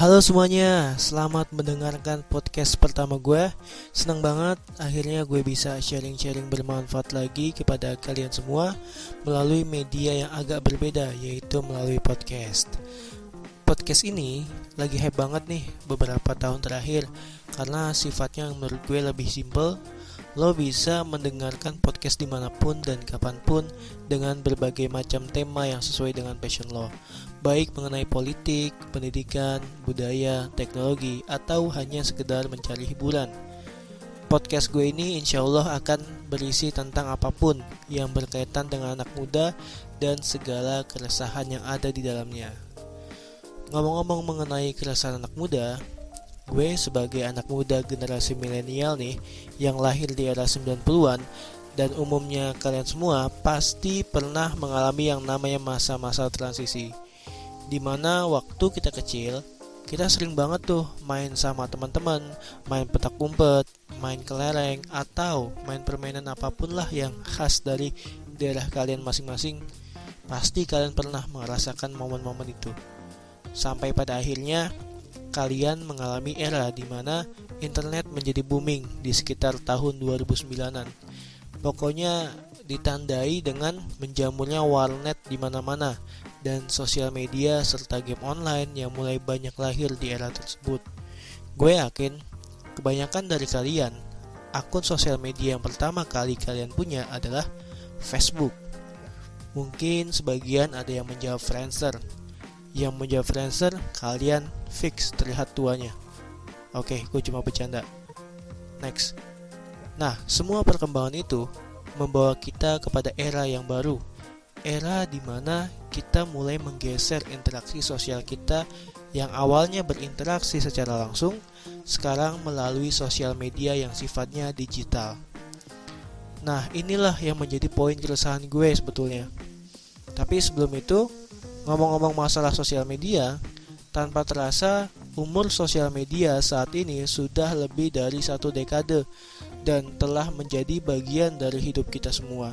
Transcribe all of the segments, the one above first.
Halo semuanya, selamat mendengarkan podcast pertama gue. Senang banget akhirnya gue bisa sharing-sharing bermanfaat lagi kepada kalian semua melalui media yang agak berbeda, yaitu melalui podcast. Podcast ini lagi hype banget nih beberapa tahun terakhir karena sifatnya menurut gue lebih simple. Lo bisa mendengarkan podcast dimanapun dan kapanpun dengan berbagai macam tema yang sesuai dengan passion lo, baik mengenai politik, pendidikan, budaya, teknologi, atau hanya sekedar mencari hiburan. Podcast gue ini insya Allah akan berisi tentang apapun yang berkaitan dengan anak muda dan segala keresahan yang ada di dalamnya. Ngomong-ngomong mengenai keresahan anak muda, gue sebagai anak muda generasi milenial nih yang lahir di era 90-an, dan umumnya kalian semua pasti pernah mengalami yang namanya masa-masa transisi, dimana waktu kita kecil kita sering banget tuh main sama teman-teman, main petak umpet, main kelereng, atau main permainan apapun lah yang khas dari daerah kalian masing-masing. Pasti kalian pernah merasakan momen-momen itu. Sampai pada akhirnya kalian mengalami era di mana internet menjadi booming di sekitar tahun 2009-an. Pokoknya ditandai dengan menjamurnya warnet di mana-mana dan sosial media serta game online yang mulai banyak lahir di era tersebut. Gue yakin kebanyakan dari kalian, akun sosial media yang pertama kali kalian punya adalah Facebook. Mungkin sebagian ada yang menjawab Friendster. Yang menjawab Friendster, kalian fix terlihat tuanya. Oke, gue cuma bercanda. Next. Nah, semua perkembangan itu membawa kita kepada era yang baru. Era di mana kita mulai menggeser interaksi sosial kita yang awalnya berinteraksi secara langsung, sekarang melalui sosial media yang sifatnya digital. Nah, inilah yang menjadi poin keresahan gue sebetulnya. Tapi sebelum itu, ngomong-ngomong masalah sosial media, tanpa terasa umur sosial media saat ini sudah lebih dari 1 dekade dan telah menjadi bagian dari hidup kita semua.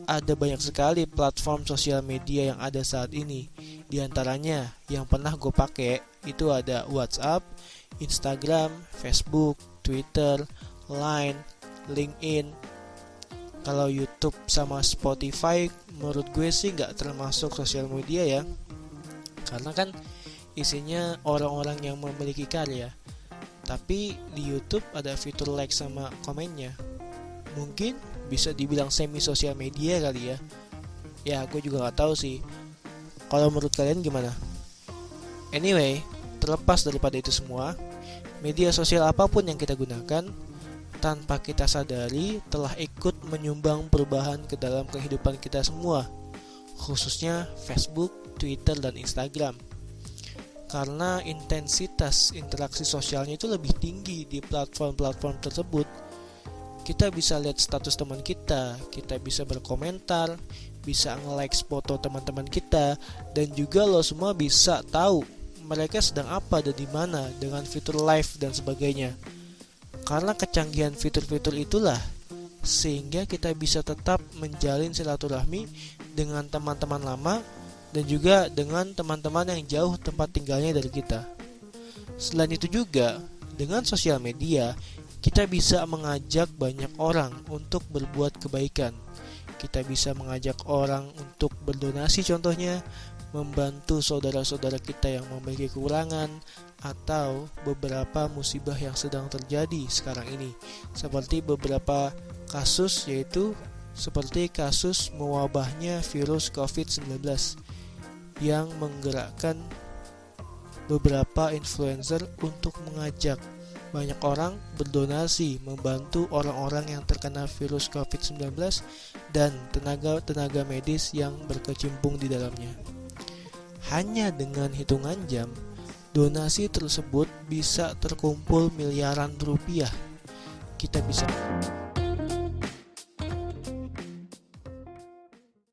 Ada banyak sekali platform sosial media yang ada saat ini. Di antaranya yang pernah gue pakai itu ada WhatsApp, Instagram, Facebook, Twitter, Line, LinkedIn. Kalau YouTube sama Spotify menurut gue sih gak termasuk sosial media ya, karena kan isinya orang-orang yang memiliki karya. Tapi di YouTube ada fitur like sama komennya. Mungkin bisa dibilang semi sosial media kali ya. Ya gue juga gak tahu sih. Kalau menurut kalian gimana? Anyway, terlepas daripada itu semua, media sosial apapun yang kita gunakan, tanpa kita sadari telah ikut menyumbang perubahan ke dalam kehidupan kita semua, khususnya Facebook, Twitter, dan Instagram. Karena intensitas interaksi sosialnya itu lebih tinggi di platform-platform tersebut. Kita bisa lihat status teman kita bisa berkomentar, bisa nge-like foto teman-teman kita, dan juga lo semua bisa tahu mereka sedang apa dan di mana dengan fitur live dan sebagainya. Karena kecanggihan fitur-fitur itulah sehingga kita bisa tetap menjalin silaturahmi dengan teman-teman lama dan juga dengan teman-teman yang jauh tempat tinggalnya dari kita. Selain itu juga, dengan sosial media, kita bisa mengajak banyak orang untuk berbuat kebaikan. Kita bisa mengajak orang untuk berdonasi, contohnya membantu saudara-saudara kita yang memiliki kekurangan atau beberapa musibah yang sedang terjadi sekarang ini, seperti beberapa kasus, yaitu seperti kasus mewabahnya virus COVID-19 yang menggerakkan beberapa influencer untuk mengajak banyak orang berdonasi membantu orang-orang yang terkena virus COVID-19 dan tenaga medis yang berkecimpung di dalamnya. Hanya dengan hitungan jam, donasi tersebut bisa terkumpul miliaran rupiah. Kita bisa